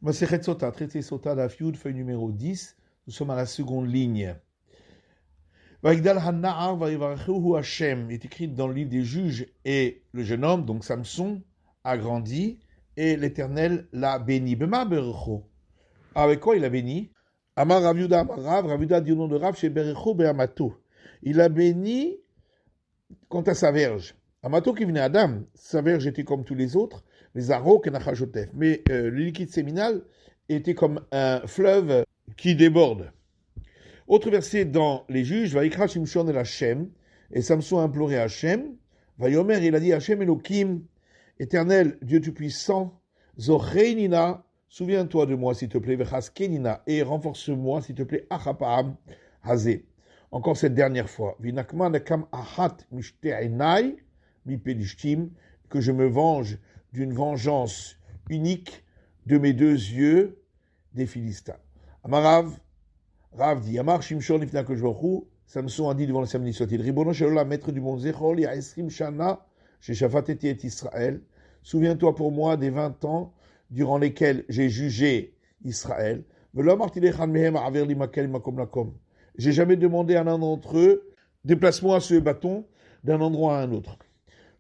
Masechet Sota, traité Sota, la Fioud, feuille numéro 10. Nous sommes à la seconde ligne. Vaigdal Hanna'ar Vayivarechu Hashem est écrit dans le livre des juges, et le jeune homme, donc Samson, a grandi, et l'Éternel l'a béni. Bema Berecho. Avec quoi il a béni? Amar Rav Yuda Amar Rav Yuda dit au nom de Rav, chez Berecho Be'amato. Il a béni quant à sa verge. Amato qui venait à Adam, sa verge était comme tous les autres, les Arok et Nachajotef. Mais le liquide séminal était comme un fleuve qui déborde. Autre verset dans les juges, Vaikra Shimshon el Hashem, et Samson a imploré Hashem, Vayomer, il a dit Hashem Elohim, éternel, Dieu Tout-Puissant, Zocheinina, souviens-toi de moi s'il te plaît, Vechaskenina, et renforce-moi s'il te plaît, Achapam, Hazé. Encore cette dernière fois, Vinakma Nakam Ahat Mishte'enai, Mipelishtim, que je me venge d'une vengeance unique de mes deux yeux des Philistins. Amarav, Rav dit, Amar Shimshon Ifna Koshbachu, Samson a dit devant le samedi soit-il, Ribono Shalom, maître du monde, Zechol, Ya Esrim Shana, chez Shafateti et Israël, souviens-toi pour moi des 20 ans durant lesquels j'ai jugé Israël. J'ai jamais demandé à l'un d'entre eux, déplace-moi ce bâton d'un endroit à un autre.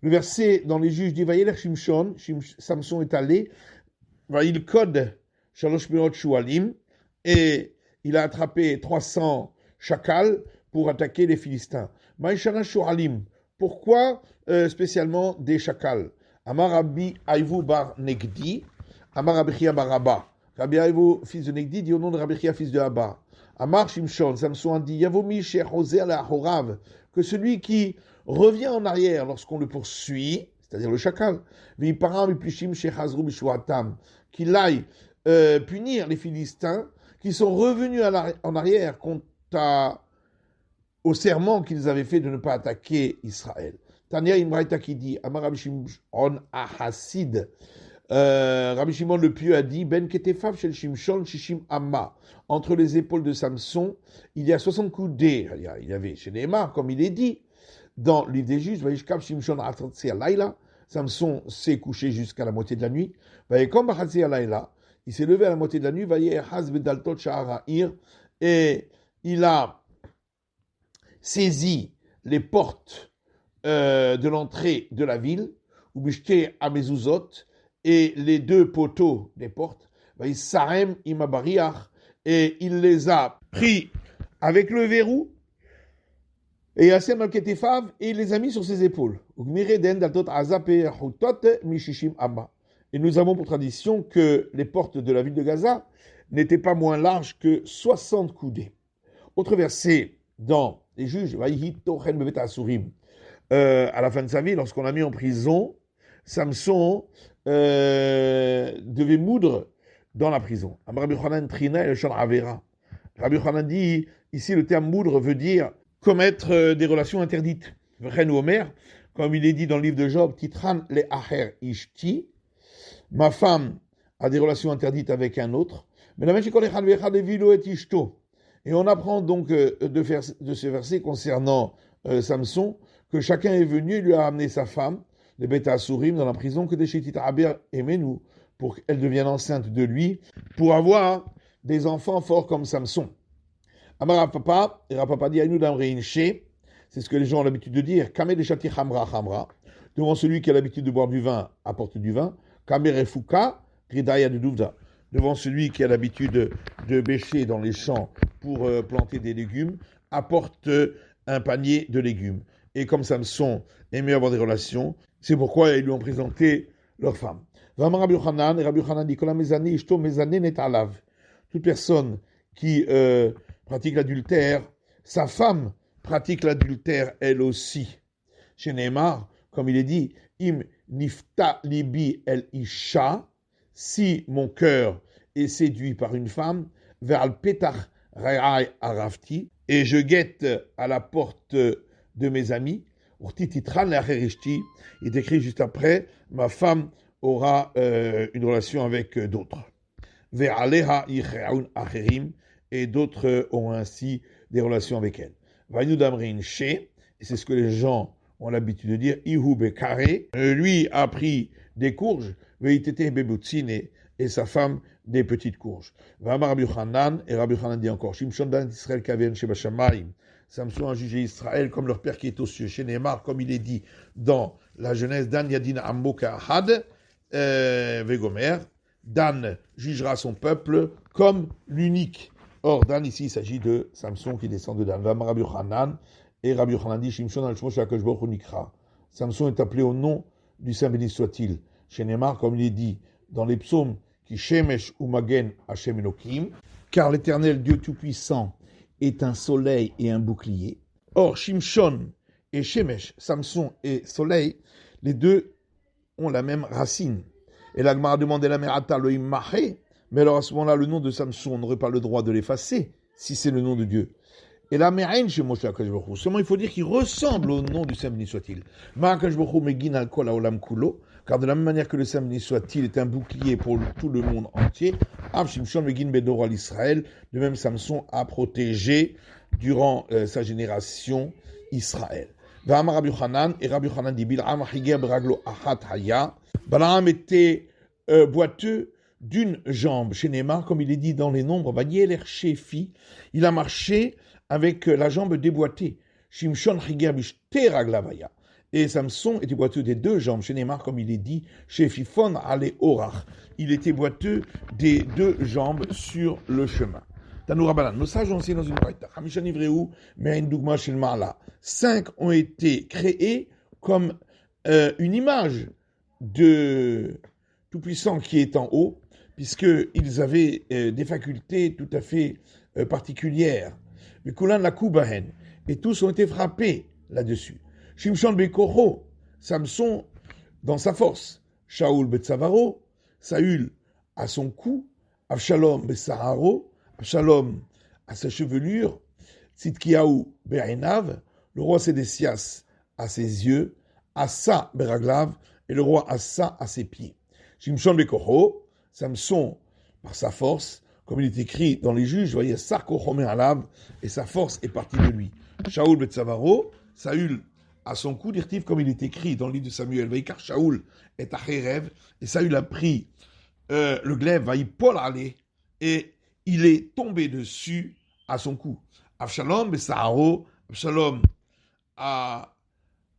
Le verset dans les juges dit, Vayeler Shimshon, Samson est allé, Vayil Kod, Shalosh Meot Shualim, et il a attrapé 300 chacals pour attaquer les Philistins. Maïshana Shualim, pourquoi spécialement des chacals? Amar Rabbi Aïvou bar Negdi, Amar Rabbi Chia bar Abba. Rabbi Aïvou, fils de Negdi, dit au nom de Rabbi Chia, fils de Abba. Amar Shimshon, Samson a dit, Yavomi Shechozer la Horav, que celui qui revient en arrière lorsqu'on le poursuit, c'est-à-dire le chacal, qu'il aille punir les Philistins qui sont revenus en arrière au serment qu'ils avaient fait de ne pas attaquer Israël. Tania Imraïta qui dit, Amar Rabbi Shimon Ahasid, Rabbi Shimon le Pieux a dit, Ben Ketefav Shel Shimshon Shishim Amma, entre les épaules de Samson, il y a 60 coudées. Il y avait chez Neymar, comme il est dit, dans le livre des juges, Vaishkav Shimshon Atatsi Alayla, Samson s'est couché jusqu'à la moitié de la nuit, Vayekom Bachatsi Alayla, il s'est levé à la moitié de la nuit, Vayehaz Vedaltot Sha'ara'ir, et il a saisi les portes de l'entrée de la ville, Ubishte Amezuzot, et les deux poteaux des portes, Vaïsarem Imabariach, et il les a pris avec le verrou, et Yasem al-Ketefav, et il les a mis sur ses épaules. Et nous avons pour tradition que les portes de la ville de Gaza n'étaient pas moins larges que 60 coudées. Autre verset dans les juges, à la fin de sa vie, lorsqu'on l'a mis en prison, Samson devait moudre dans la prison. Rabbi Yochanan Trina et le Shan Avera. Rabbi Yochanan dit, ici le terme moudre veut dire commettre des relations interdites. Ren ou Omer, comme il est dit dans le livre de Job, Titran le Aher Ishti, ma femme a des relations interdites avec un autre. Et on apprend donc de ce verset concernant Samson que chacun est venu et lui a amené sa femme, les bêtes à Sourim, dans la prison, que des Shetit Aber et Menou, pour qu'elle devienne enceinte de lui, pour avoir des enfants forts comme Samson. Amar Rapapa, et Rapapa dit Aïnou d'Amrein She, c'est ce que les gens ont l'habitude de dire, Kameh de Shati Hamra Hamra, devant celui qui a l'habitude de boire du vin, apporte du vin, Kameh Refuka, Gridaya de Douvda, devant celui qui a l'habitude de bêcher dans les champs pour planter des légumes, apporte un panier de légumes. Et comme Samson aimait avoir des relations, c'est pourquoi ils lui ont présenté leur femme. Vamar Rabbi Yochanan, et Rabbi Yochanan dit Kola Mezane, Ishto Mezane Net Alav. Toute personne qui pratique l'adultère, sa femme pratique l'adultère elle aussi. Chez Neymar, comme il est dit, Im Nifta Libi El Isha, si mon cœur est séduit par une femme, vers le Petach Ra'ai Arafti, et je guette à la porte de mes amis, il est écrit juste après, ma femme aura une relation avec d'autres. Et d'autres auront ainsi des relations avec elle. Et c'est ce que les gens ont l'habitude de dire, lui a pris des courges, et sa femme des petites courges. V'amar Rabbi Yochanan, et Rabbi Yochanan dit encore, Shimshon dan Israël kaven sheba shamayim. Samson a jugé Israël comme leur père qui est aux cieux. Chez Neymar, comme il est dit dans la Genèse, Dan Yadin Ammo Kahad, Vegomer, Dan jugera son peuple comme l'unique. Or, Dan, ici, il s'agit de Samson qui descend de Dan. V'amar Rabbi Yochanan, et Rabbi Yochanan dit, Shimshon al-Shmo shakadosh baruch hu nikra. Samson est appelé au nom du Saint béni soit-il. Chez Neymar, comme il est dit dans les psaumes, qui Shemesh ou Magen Hashem Elohim, car l'Éternel Dieu Tout-Puissant est un soleil et un bouclier. Or, Shimshon et Shemesh, Samson et soleil, les deux ont la même racine. Et l'Agmara demandait la Merata Elohim Mahé, mais alors à ce moment-là, le nom de Samson, on n'aurait pas le droit de l'effacer, si c'est le nom de Dieu. Et la Me'ain chez Moshe HaKadosh Baruch Hu, seulement il faut dire qu'il ressemble au nom du Saint béni soit-il. Ma HaKadosh Baruch Hu megin al kol haolam kulo, car de la même manière que le Saint béni soit-il est un bouclier pour tout le monde entier, Av Shimshon megin bedor al Israël, de même Samson a protégé durant sa génération Israël. V'amar Rabbi Yochanan, et Rabbi Yochanan dit Bil'am achiger beraglo achat haya. Balaam était boiteux d'une jambe, chez Neymar, comme il est dit dans les nombres, Vayeler Shefi, il a marché avec la jambe déboîtée. Shimshon chiger bishte raglavaya. Et Samson était boiteux des deux jambes, chez Neymar, comme il est dit, chez Fifon ale orach. Il était boiteux des deux jambes sur le chemin. Tanoura Balan, nos sages ont enseigné dans une braïta. Hamishan Ivreu, mais une dougma chez le Ma'ala. 5 ont été créés comme une image de Tout-Puissant qui est en haut, puisqu'ils avaient des facultés tout à fait particulières. Mais Kulan la Kubahen, et tous ont été frappés là-dessus. Shimshon Bekoro, Samson dans sa force. Shaoul Betsavaro, Saül à son cou. Avshalom Bessaharo, Avshalom à sa chevelure. Tzidkiyahu Be'einav, le roi Sédécias à ses yeux. Assa Beraglav, et le roi Assa à ses pieds. Shimshon Bekoro, Samson par sa force, comme il est écrit dans les juges, vous voyez, Sarko Chomer Alav, et sa force est partie de lui. Shaoul Betsavaro, Saül à son cou, dirtif, comme il est écrit dans le livre de Samuel, Vaikar Shaoul est à Cherev, et Saül a pris le glaive, Vaïpol allé, et il est tombé dessus à son cou. Avshalom Bessaharo, Avshalom à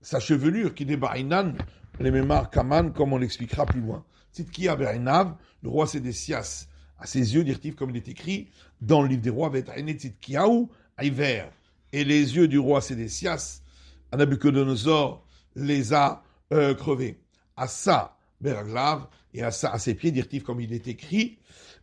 sa chevelure, qui n'est Ba'inan, les mémars Kaman, comme on l'expliquera plus loin. Tzidkiya Be'einav, le roi Sédécias, à ses yeux, dirtif, comme il est écrit dans le livre des rois, Vet'aine Tzidkiyahu, Aiver, et les yeux du roi Sédécias, à Nabucodonosor, les a crevés. Assa Beraglav, et Assa à ses pieds, dirtif, comme il est écrit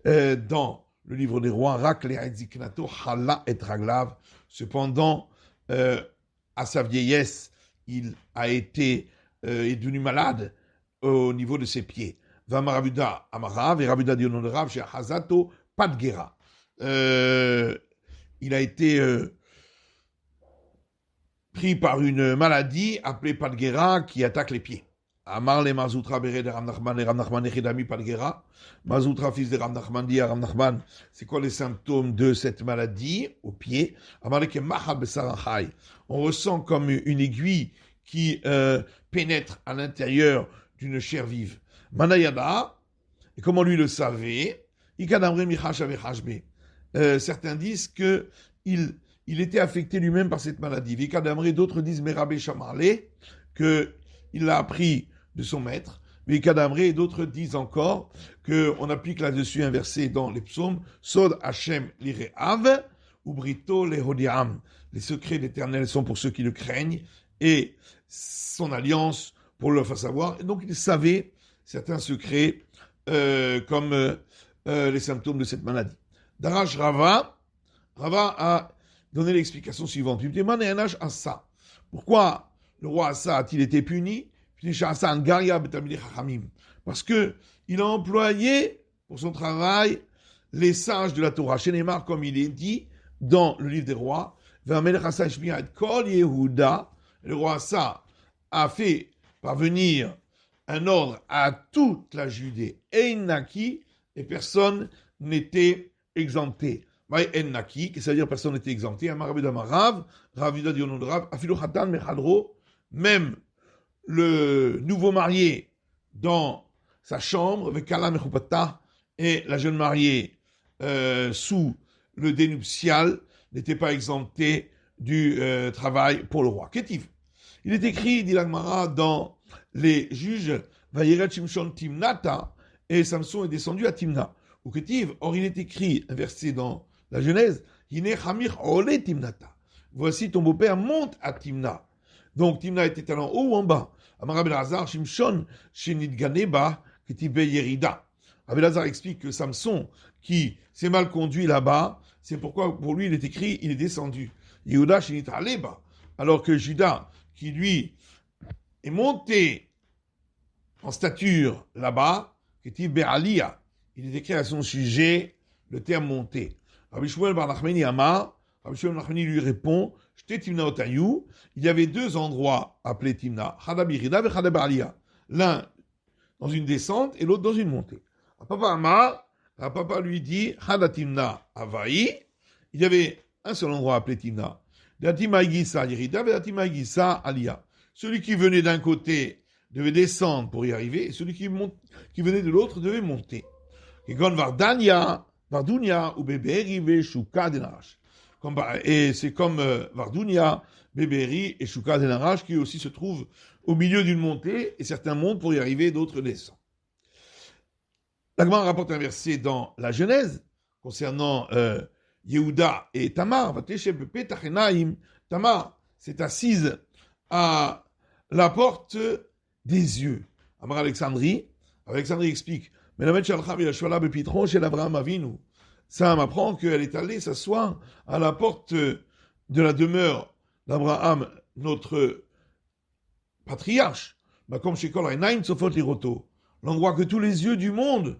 dans le livre des rois, Rak le Ziknato, Hala et Raglav. Cependant, à sa vieillesse, il a été est devenu malade au niveau de ses pieds. Vamarabuda Amarav, et Rabuda dit au nom de Rav, chez Hazato Padgera. Il a été pris par une maladie appelée Padgera qui attaque les pieds. Amar le Mazoutra Bere de Rav Nachman, et Rav Nachman Echidami Padgera. Mazoutra, fils de Rav Nachman, dit à Rav Nachman, c'est quoi les symptômes de cette maladie aux pieds? Amar le Mahal Besarachai. On ressent comme une aiguille qui pénètre à l'intérieur d'une chair vive. Manayada, et comment lui le savait, certains disent que il était affecté lui-même par cette maladie. Vikadamre, d'autres disent Merabé Shamarle, que il l'a appris de son maître. Vikadamre, et d'autres disent encore qu'on applique là-dessus un verset dans les psaumes, Sod Hashem lire'av, ou Brito lehodiam. Les secrets de l'Éternel sont pour ceux qui le craignent, et son alliance pour leur faire savoir. Et donc il savait certains secrets comme les symptômes de cette maladie. Darash Rava a donné l'explication suivante. Pourquoi le roi Assa a-t-il été puni? Parce que il a employé pour son travail les sages de la Torah. Chez Neymar, comme il est dit dans le livre des rois, le roi Assa a fait parvenir un ordre à toute la Judée. Einnaki, et personne n'était exempté. Einnaki, c'est-à-dire personne n'était exempté. Amarav, Ravida dit au nom de Rav, Afilu Khatan Mechadro, même le nouveau marié dans sa chambre, avec Kala Mechupata, et la jeune mariée sous le dénuptial n'était pas exemptée du travail pour le roi. Kétiv. Il est écrit, dit l'Agmara, dans les juges, Vayirat Shimshon Timnata, et Samson est descendu à Timna. Ou Kétiv, or il est écrit, un verset dans la Genèse, Hine Chamir Ole Timnata. Voici ton beau-père monte à Timna. Donc Timna était en haut ou en bas. Amar Ben Hazar, Shimshon, Shenit Ganeba, Kétiv Yerida. Rabbi Lazare explique que Samson, qui s'est mal conduit là-bas, c'est pourquoi pour lui il est écrit, il est descendu. Yehuda Shenit Aleba. Alors que Judas, qui lui est monté en stature là-bas, Kétiv Be'alia, il est écrit à son sujet le terme monté. Rabbi Shmuel Bar Nachmani Amar, Rabbi Shmuel Bar Nachmani lui répond, Shte Timna Otayou, il y avait deux endroits appelés Timna, Chada Birida et Chada Be'alia. L'un dans une descente et l'autre dans une montée. Papa Amar, papa lui dit, Chada Timna Avaï, il y avait un seul endroit appelé Timna. Datima Igisa Yerida et Datima Igisa Alia. Celui qui venait d'un côté devait descendre pour y arriver, et celui qui venait de l'autre devait monter. Et Vardunia ou Beberi ve Shuka Denarash. Et c'est comme Vardunia, Beberi et Shuka Denarash qui aussi se trouvent au milieu d'une montée, et certains montent pour y arriver, d'autres descendent. L'Agmara rapporte un verset dans la Genèse concernant Yehuda et Tamar. Tamar s'est assise à la porte des yeux. Amar Alexandrie explique, mais la chez l'Abraham Avinu. Ça m'apprend qu'elle est allée s'asseoir à la porte de la demeure d'Abraham, notre patriarche, comme chez Kol Einaim Sofot Liroto, l'endroit que tous les yeux du monde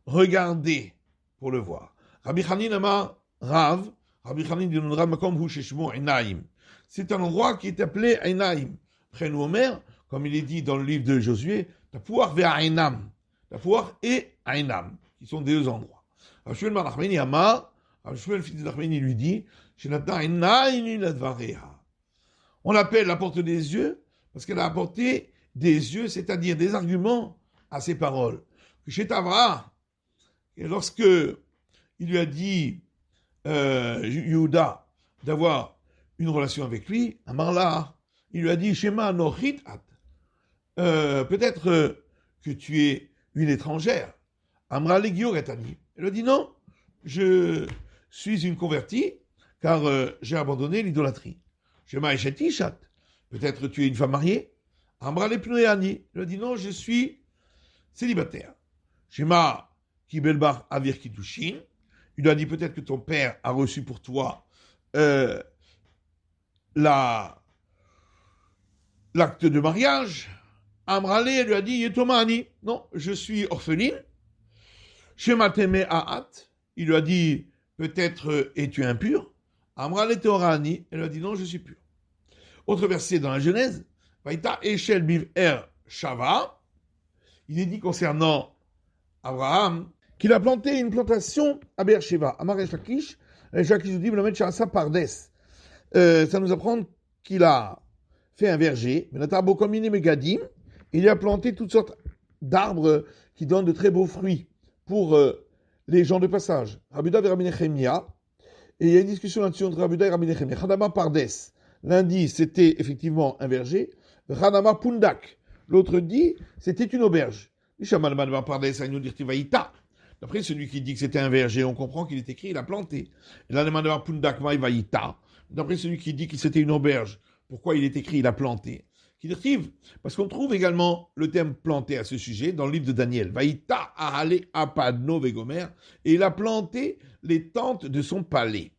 regardaient pour le voir. Rabbi Chanin Amar Rav, Rabbi Chanin dit Rav Makom Hu Sheshmo Einaim. C'est un endroit qui est appelé Einaim. Prenu Omer, comme il est dit dans le livre de Josué, Tapouar ve Ainam. Tapouar et Ainam, qui sont des deux endroits. Rabbi Shmuel Bar Nachmani Amar, Rabbi Shmuel fils de Nachmani lui dit, Shenata Einaim Ladvareha. On l'appelle la porte des yeux parce qu'elle a apporté des yeux, c'est-à-dire des arguments à ses paroles. Que chez Tavra, et lorsque il lui a dit Yehuda d'avoir une relation avec lui, Amarla, il lui a dit Shema Nochit At. Peut-être que tu es une étrangère. Amra Legio Gatani. Elle a dit non, je suis une convertie car j'ai abandonné l'idolâtrie. Shema Esheti Shat. Peut-être tu es une femme mariée. Amra Lepnoeani. Elle a dit non, je suis célibataire. Shema Kibelbar Avir Kiddushin. Il lui a dit peut-être que ton père a reçu pour toi l'acte de mariage. Amrale, elle lui a dit Yetomani. Non, je suis orpheline. Shema Teme Aat. Il lui a dit peut-être es-tu impur. Amrale Teorani. Elle lui a dit non, je suis pur. Autre verset dans la Genèse. Vaïta Eshel Biv Shava. Il est dit concernant Abraham qu'il a planté une plantation à Beersheba. Amar Eshakish. Eshakish nous dit Melamed Sha'asa Pardes. Ça nous apprend qu'il a fait un verger. Il a planté toutes sortes d'arbres qui donnent de très beaux fruits pour les gens de passage. Rabuda et Rabbi Nechemia. Et il y a une discussion là-dessus entre Rabuda et Rabbi Nechemia. Chadama Pardes. L'un dit c'était effectivement un verger. Chadama Pundak. L'autre dit c'était une auberge. D'après celui qui dit que c'était un verger, on comprend qu'il est écrit, il a planté. Et là, Pundak Vaïta. D'après celui qui dit que c'était une auberge, pourquoi il est écrit, il a planté. Parce qu'on trouve également le terme planté à ce sujet dans le livre de Daniel. Vaïta ahale apadno vegomer. Et il a planté les tentes de son palais.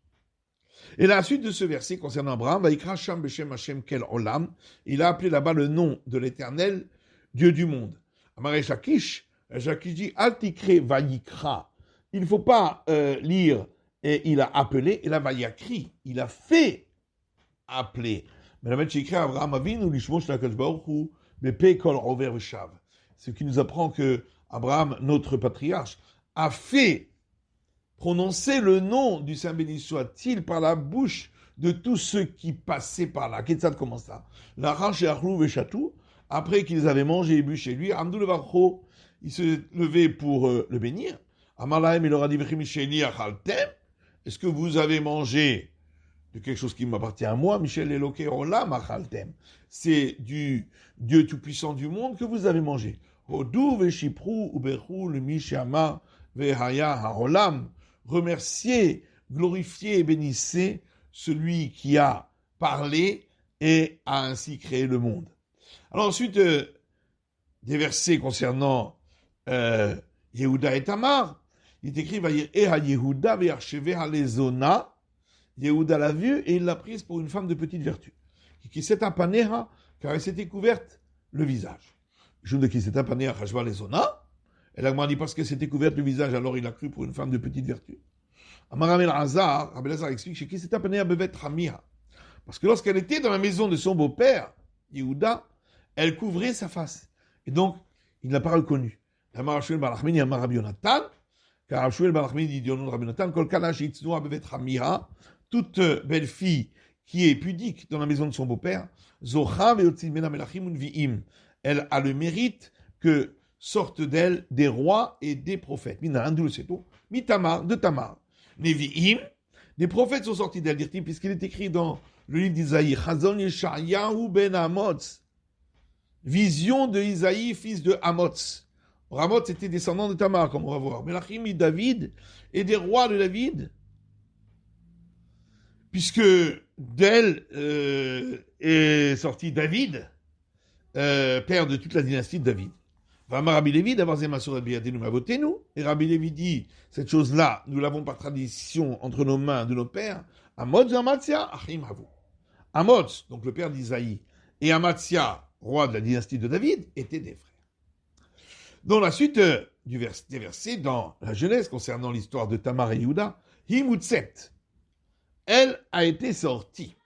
Et la suite de ce verset concernant Abraham, Vaikra Sham Beshem Hashem Kel Olam, il a appelé là-bas le nom de l'Éternel, Dieu du monde. Amaré Shakish dit Altikre Vaikra. Il ne faut pas lire et il a appelé, et là Vayakri, il a fait appeler. Mais la mettre écrit Abraham Avinu l'ishmo shel HaKadosh Baruch Hu bepe kol rover v'shav. Ce qui nous apprend que Abraham, notre patriarche, a fait prononcer le nom du Saint béni soit-il par la bouche de tous ceux qui passaient par là. Qu'est-ce que ça commence ça? La rache et Achlou Veshatou, après qu'ils avaient mangé et bu chez lui, Amdou le Varcho, il se levait pour le bénir. Amar lahem, il leur a dit, Vechim sheni achaltem, est-ce que vous avez mangé de quelque chose qui m'appartient à moi, Michel Eloke Olam achaltem, c'est du Dieu tout-puissant du monde que vous avez mangé. Hodou veshipru ubechu le mishama vehaya haolam, remerciez, glorifiez et bénissez celui qui a parlé et a ainsi créé le monde. Alors ensuite, des versets concernant Yehuda et Tamar, il est écrit Vayir Eha Yehuda ve'archeve halezona. Yehuda l'a vue et il l'a prise pour une femme de petite vertu. Qui s'est apaneha, car elle s'était couverte le visage. Je ne qui s'est apaneha chashva lezona. Elle a dit parce qu'elle s'était couverte le visage, alors il a cru pour une femme de petite vertu. Amaram el Hazar, Rabbi Elazar explique qui s'est apaneha bevet ramiha. Parce que lorsqu'elle était dans la maison de son beau-père, Yehuda, elle couvrait sa face. Et donc, il ne l'a pas reconnue. Amar Shmuel bar Nachmani, Amar Rabbi Yonatan, car Shmuel bar Nachmani dit au nom de Rabbi Yonatan, Kol kana sheitznua bevet ramiha, toute belle fille qui est pudique dans la maison de son beau-père, Zocha ve'otzim mena melachim unvi'im, elle a le mérite que sortent d'elle des rois et des prophètes. Mina, d'où le sait-on? Mitamar, de Tamar. Nevi'im, des prophètes sont sortis d'elle, dit-il, puisqu'il est écrit dans le livre d'Isaïe, Chazon Yeshayahu ben Amoz, vision de Isaïe, fils de Amoz. Amoz était descendant de Tamar, comme on va voir. Melachim et David, et des rois de David, puisque d'elle est sorti David, père de toute la dynastie de David. Vama Rabbi Lévi d'avoir Zemasoret Biadenu Mavotenu. Et Rabbi Lévi dit, cette chose-là, nous l'avons par tradition entre nos mains de nos pères. Amoz et Amatzia, Achim Havu. Amoz, donc le père d'Isaïe, et Amatzia, roi de la dynastie de David, étaient des frères. Dans la suite des versets dans la Genèse concernant l'histoire de Tamar et Yehuda, Himutset, elle a été sortie.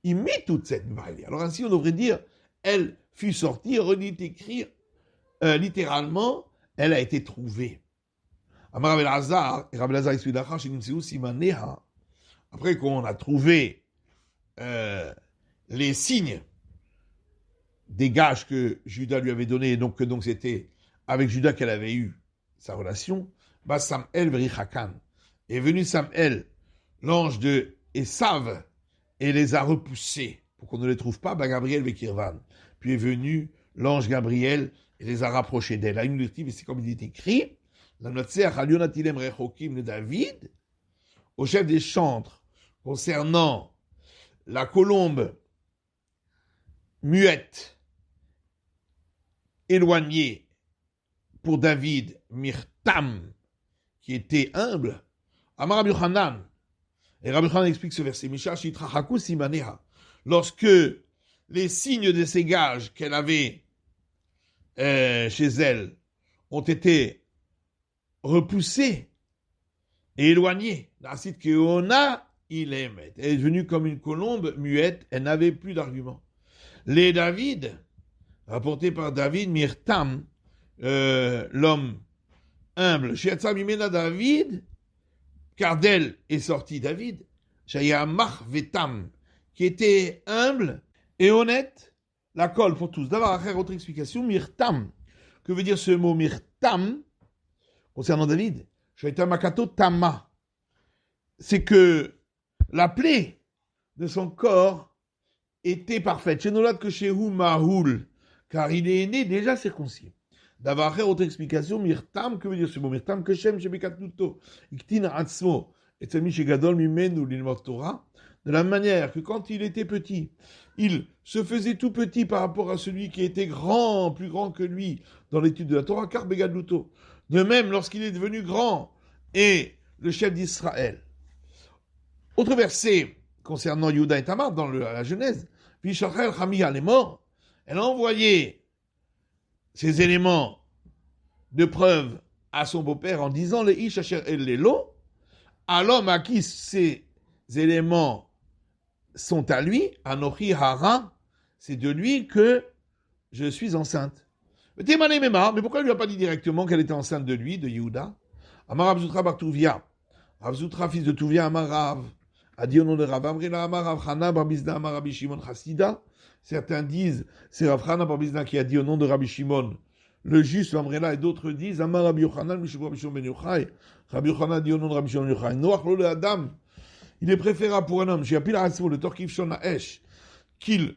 Imitutset. Alors ainsi on devrait dire, elle fut sortie, on dit écrire littéralement, elle a été trouvée. Amar Rabbi Elazar, et Rabbi Elazar explique l'achar, Shinimseu Simaneha, après qu'on a trouvé les signes des gages que Judas lui avait donnés, donc c'était avec Judas qu'elle avait eu sa relation, bah Sam'el Verichakan. Est venu Sam'el, l'ange de Esav, et les a repoussés, pour qu'on ne les trouve pas, bah Gabriel Vekirvan. Puis est venu l'ange Gabriel, et les a rapprochés d'elle. À une lecture, c'est comme il est écrit, la Notseach Alionatilem Rechokim de David, au chef des chantres, concernant la colombe muette, éloignée pour David, Mirtam, qui était humble, Amar Rabbi Yochanan, et Rabbi Yochanan explique ce verset, Misha Shitrachaku Simaneha, lorsque les signes de ces gages qu'elle avait chez elle ont été repoussés et éloignés, Nasit Keona, il aimait. Elle est devenue comme une colombe muette, elle n'avait plus d'argument. Les David, rapporté par David, Mirtam, l'homme humble, Sheatzam Imena David, car d'elle est sorti David, Shayamach Vetam, qui était humble et honnête, la colle pour tous. D'abord, après, autre explication, Mirtam. Que veut dire ce mot Mirtam, concernant David? Shaitamakato Tama. C'est que la plaie de son corps était parfaite. Chez Nolad que chez Mahul, car il est né déjà circoncis. D'avoir autre explication, Mirtam, que veut dire ce mot Mirtam, que Shem Shebekatuto, Iktin Atzmo, et Tzami Shegadol Mimenu l'Ilmot Torah, de la manière que quand il était petit, il se faisait tout petit par rapport à celui qui était grand, plus grand que lui, dans l'étude de la Torah, car Begadluto. De même, lorsqu'il est devenu grand, et le chef d'Israël. Autre verset concernant Yehuda et Tamar dans la Genèse, Vishachel Hamia, elle est mort, elle a envoyé ces éléments de preuve à son beau-père en disant les Ishacher El Lelo, à l'homme à qui ces éléments sont à lui, Anochi Hara, c'est de lui que je suis enceinte. Mais pourquoi il ne lui a pas dit directement qu'elle était enceinte de lui, de Yehuda? Amar Rav Zutra bar Tuvia, Rav Zutra, fils de Tuvia, Amar Rav, a dit au nom de Rav Amrila, Amar Rav Chana bar Bizna, Amar Rabbi Shimon Chassida. Certains disent, c'est Rav Chana bar Bizna qui a dit au nom de Rabbi Shimon, le juste, Amrela et d'autres disent, Amar Rabbi Yochanan, Mishou Rabbi Shimon ben Yochai. Rabbi Yochanan dit au nom de Rabbi Shimon ben Yochai, Noach lo le Adam. Il est préférable pour un homme, j'ai appelé le Torkif Shon Ha'esh, qu'il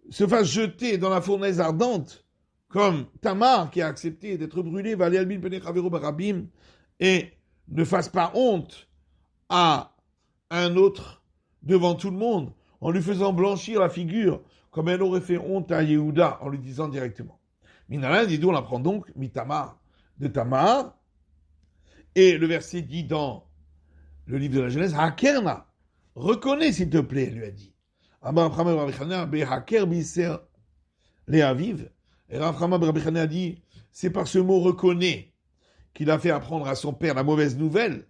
se fasse jeter dans la fournaise ardente, comme Tamar qui a accepté d'être brûlé, va aller albin pene chavero barabim, et ne fasse pas honte à un autre devant tout le monde, en lui faisant blanchir la figure, comme elle aurait fait honte à Yehuda, en lui disant directement. Minalin dit d'où on apprend donc Mitamar de Tamar, et le verset dit dans le livre de la Genèse, Hakerna, reconnais s'il te plaît, elle lui a dit. Amar Abraham Rabbi Chanina, Behaker biser Léaviv, et Rabbi Chanina a dit, c'est par ce mot reconnais qu'il a fait apprendre à son père la mauvaise nouvelle.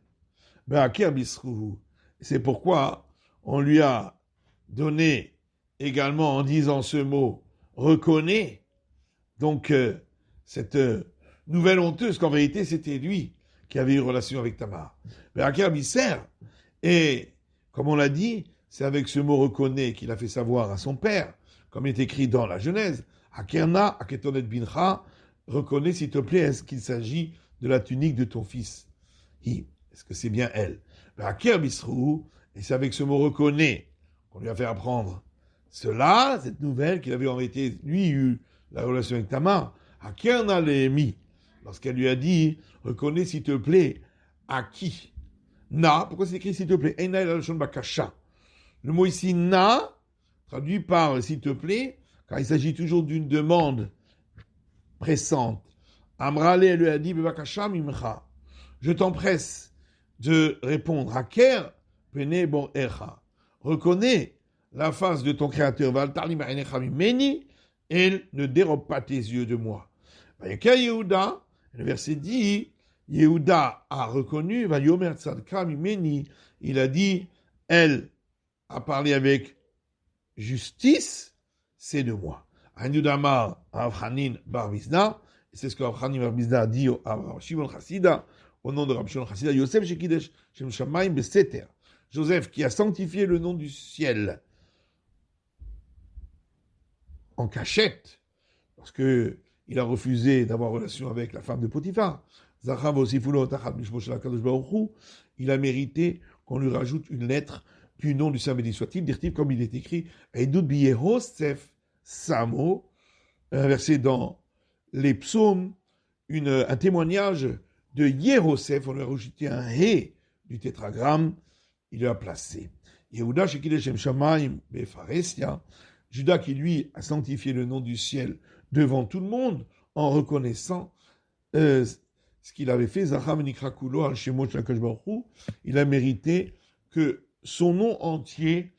Behaker bisruhu. C'est pourquoi on lui a donné également en disant ce mot reconnais. Donc, cette nouvelle honteuse qu'en vérité, c'était lui qui avait eu relation avec Tamar. Mais Aker Bisser, et comme on l'a dit, c'est avec ce mot reconnaît qu'il a fait savoir à son père, comme il est écrit dans la Genèse, Akerna, Aketonet Bincha, reconnais s'il te plaît, est-ce qu'il s'agit de la tunique de ton fils? Est-ce que c'est bien elle? Mais Aker Bisrou, et c'est avec ce mot reconnaît qu'on lui a fait apprendre cela, cette nouvelle qu'il avait en vérité, lui, eu la relation avec Tamar, à Kerna Lémi, lorsqu'elle lui a dit, reconnais s'il te plaît, à qui? Na, pourquoi c'est écrit s'il te plaît? Eina el Alshon Bakasha. Le mot ici, na, traduit par s'il te plaît, car il s'agit toujours d'une demande pressante. Amrale, elle lui a dit, Bakasha mimcha. Je t'empresse de répondre à Ker, Pene bon echa. Reconnais la face de ton créateur, Valtarli ma'enecha mimeni, elle ne dérobe pas tes yeux de moi. Yehuda, le verset dit, Yehuda a reconnu, il a dit, elle a parlé avec justice, c'est de moi. Damar Avchanin bar Bizna, c'est ce que Avchanin bar Bizna a dit à Shimon Chassida, au nom de Rabbi Shimon Chassida, Yosef Shekidesh Shem Shamayim Beseter. Joseph qui a sanctifié le nom du ciel en cachette, parce que il a refusé d'avoir relation avec la femme de Potiphar. Il a mérité qu'on lui rajoute une lettre du nom du Saint béni soit-il, direct comme il est écrit, Samo, un verset dans les psaumes, un témoignage de Yehosef, on lui a rajouté un He du tétragramme, il l'a placé. Yehuda Shekidesh Shamayim Befaresia, Judas qui lui a sanctifié le nom du ciel devant tout le monde en reconnaissant ce qu'il avait fait, il a mérité que son nom entier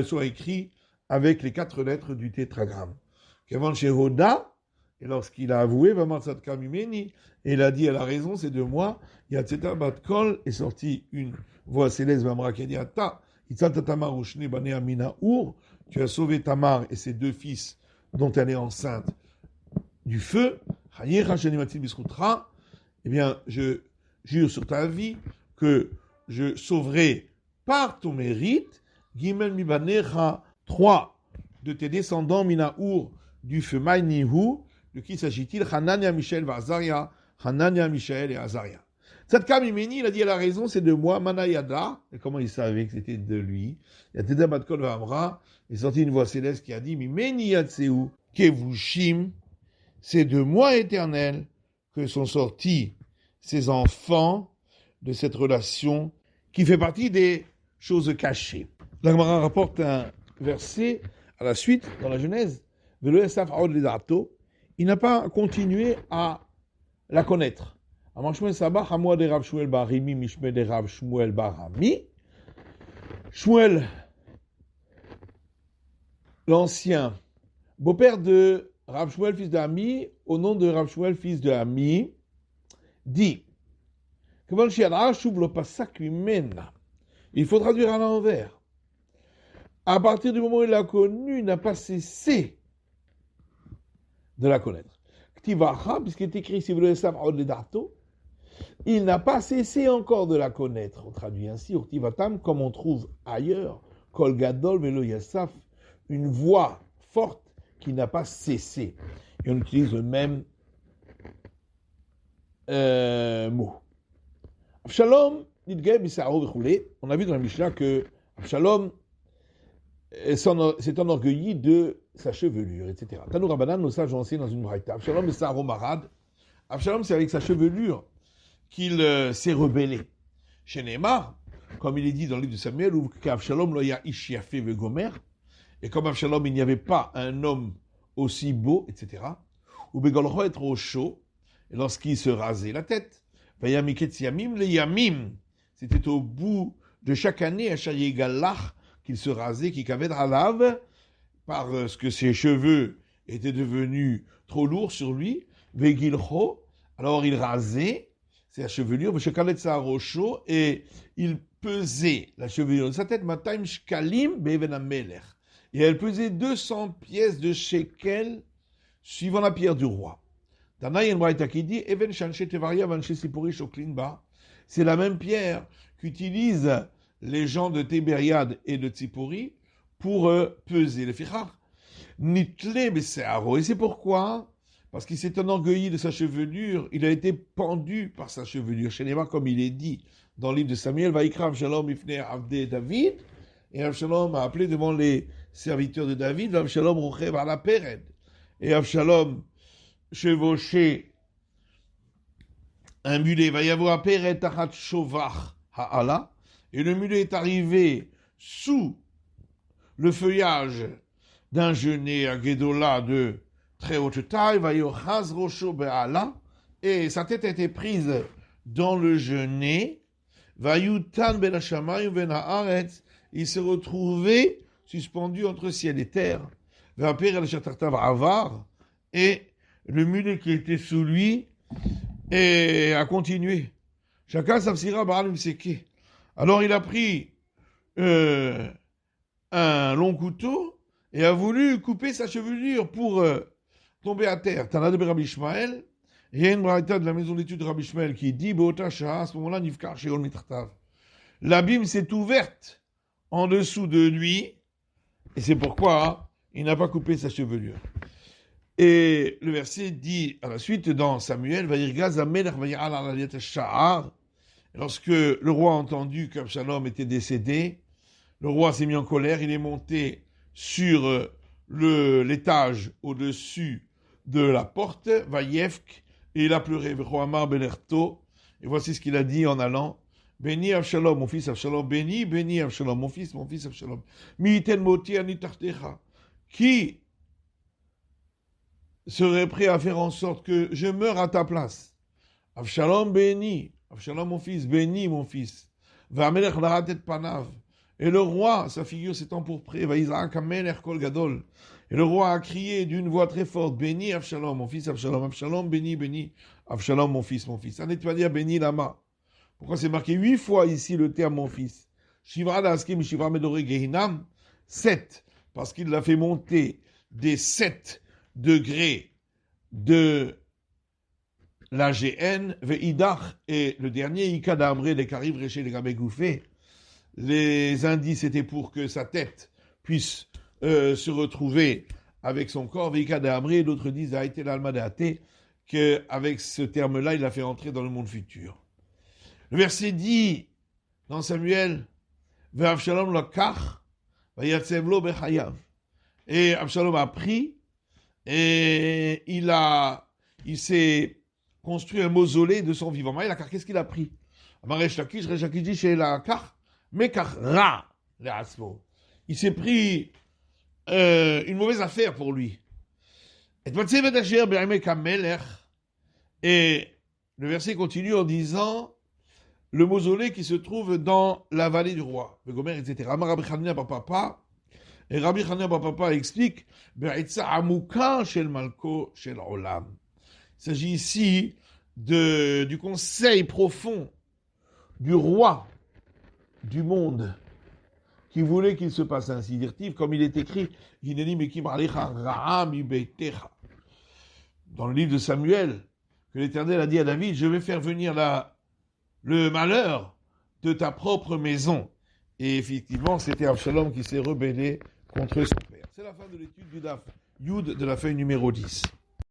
soit écrit avec les 4 lettres du tétragramme. Kevan Shehoda, et lorsqu'il a avoué, et il a dit, elle a raison, c'est de moi, Yatzeta Bat Kol est sorti une voix céleste, Vamra qui a dit, Ata, Tamar Ushne Bane Amina Ur, tu as sauvé Tamar et ses 2 fils dont elle est enceinte du feu, eh bien, je jure sur ta vie que je sauverai par ton mérite, Gimel Mibanecha, 3 de tes descendants, Minaour, du feu Maïnihu, de qui s'agit-il? Hanania, Michel, Azaria, Hanania, Michel et Azaria. Tzadka Mimeni, il a dit à la raison, c'est de moi, Manayada, et comment il savait que c'était de lui? Il y a Teda Batkol Vamra, il est sorti une voix céleste qui a dit, Mimeni Yatseu, Kevushim, c'est de moi, Éternel, que sont sortis ces enfants de cette relation qui fait partie des choses cachées. La Gemara rapporte un verset à la suite dans la Genèse. Il n'a pas continué à la connaître. Shmuel, l'ancien, beau-père de Rav Shmuel, fils de Ami, au nom de Rav Shmuel, fils de Ami, dit, il faut traduire à l'envers. À partir du moment où il l'a connu, il n'a pas cessé de la connaître. Puisqu'il est écrit, si vous le savez, il n'a pas cessé encore de la connaître. On traduit ainsi, comme on trouve ailleurs, Kol Gadol Velo Yasaf, une voix forte qui n'a pas cessé. Et on utilise le même mot. Avshalom, Nidgeh, Bissaro, Vechoulé. On a vu dans la Mishnah que Avshalom s'est enorgueilli de sa chevelure, etc. Tanou Rabbanan, nos sages ont enseigné dans une braïta. Avshalom, Bissaro, Marad. Avshalom, c'est avec sa chevelure qu'il s'est rebellé. Chez Neymar, comme il est dit dans le livre de Samuel, où qu'Avshalom loya ish yafé vegomer, et comme Avshalom, il n'y avait pas un homme aussi beau, etc. Ou begolcho être au chaud, et lorsqu'il se rasait la tête, vayamiket yamim le yamim, c'était au bout de chaque année, à Sharigalach, qu'il se rasait, qui kaved halav, parce que ses cheveux étaient devenus trop lourds sur lui, vegilcho, alors il rasait sa chevelure, et il pesait la chevelure de sa tête, mataim shkalim be'even hamelech. Et elle pesait 200 pièces de shekel suivant la pierre du roi. Tana Yenbraïta qui dit Even Shanshe Tevaria Vanshe Sipori Shoklinba. C'est la même pierre qu'utilisent les gens de Tibériade et de Tsipori pour peser le fichar. Nitle Besearo. Et c'est pourquoi, parce qu'il s'est enorgueilli de sa chevelure, il a été pendu par sa chevelure. Chez Neymar, comme il est dit dans le livre de Samuel, Vaikra Avshalom Ifne Avde David. Et Avshalom a appelé devant les serviteurs de David, Avshalom Rochev à la Péred. Et Avshalom chevauchait un mulet, va y avoir Péred Tachat Shovach Ha'ala, et le mulet est arrivé sous le feuillage d'un genêt à Gedola de très haute taille, va y avoir Rocho Be'ala, et sa tête a été prise dans le genêt, va Yutan Ben Hashamayim Ben Haaretz, il s'est retrouvé suspendu entre ciel et terre. Et le mulet qui était sous lui a continué. Chacun s'absira baral seke. Alors il a pris un long couteau et a voulu couper sa chevelure pour tomber à terre. Tana de Rabbi Ishmael, il y a une braïta de la maison d'études de Rabbi Ishmael qui dit Beota Shah, à ce moment-là, Nifkar Sheol Mitartav. L'abîme s'est ouverte en dessous de lui, et c'est pourquoi il n'a pas coupé sa chevelure. Et le verset dit à la suite dans Samuel, lorsque le roi a entendu qu'Absalom était décédé, le roi s'est mis en colère, il est monté sur l'étage au-dessus de la porte, Vayevk, et il a pleuré, et voici ce qu'il a dit en allant, béni Avshalom, mon fils Avshalom, béni Avshalom, mon fils Avshalom. Mi'iten moti ani tartecha. Qui serait prêt à faire en sorte que je meure à ta place? Avshalom béni, Avshalom mon fils, béni mon fils. Va'amelech laratet panav. Et le roi, sa figure s'est empourprée, Va'izrak hamelech kol gadol. Et le roi a crié d'une voix très forte, béni Avshalom, mon fils Avshalom, Avshalom béni, Avshalom mon fils. Ça n'est pas dire béni lama. Pourquoi c'est marqué 8 fois ici le terme mon fils? Shivra d'askim, Shivra medore gehinam, 7, parce qu'il l'a fait monter des 7 degrés de la GN, ve'idach, et le dernier, Ikad Amré, les Kariv, Réché, les Gabé Gouffé. Les indices étaient pour que sa tête puisse se retrouver avec son corps, ve'ikad Amré, d'autres disent, a été l'alma de qu'avec ce terme-là, il a fait entrer dans le monde futur. Le verset dit dans Samuel, Ve'avshalom lokach, vayatzevlo bechayav. Et Absalom a pris et il s'est construit un mausolée de son vivant. Qu'est-ce qu'il a pris? Resh Lakish dit chez la kach, mekach ra le asmo. Il s'est pris une mauvaise affaire pour lui. Et le verset continue en disant le mausolée qui se trouve dans la vallée du roi, le Gomer, etc. Rabbi Hanina bar Papa, et Rabbi Hanina bar Papa explique Be'itza amuka shel malko shel olam. Il s'agit ici du conseil profond du roi du monde qui voulait qu'il se passe ainsi. Dirtiv, comme il est écrit dans le livre de Samuel, que l'Éternel a dit à David, je vais faire venir le malheur de ta propre maison. Et effectivement, c'était Absalom qui s'est rebellé contre son père. C'est la fin de l'étude du Daf Yud de la feuille numéro 10.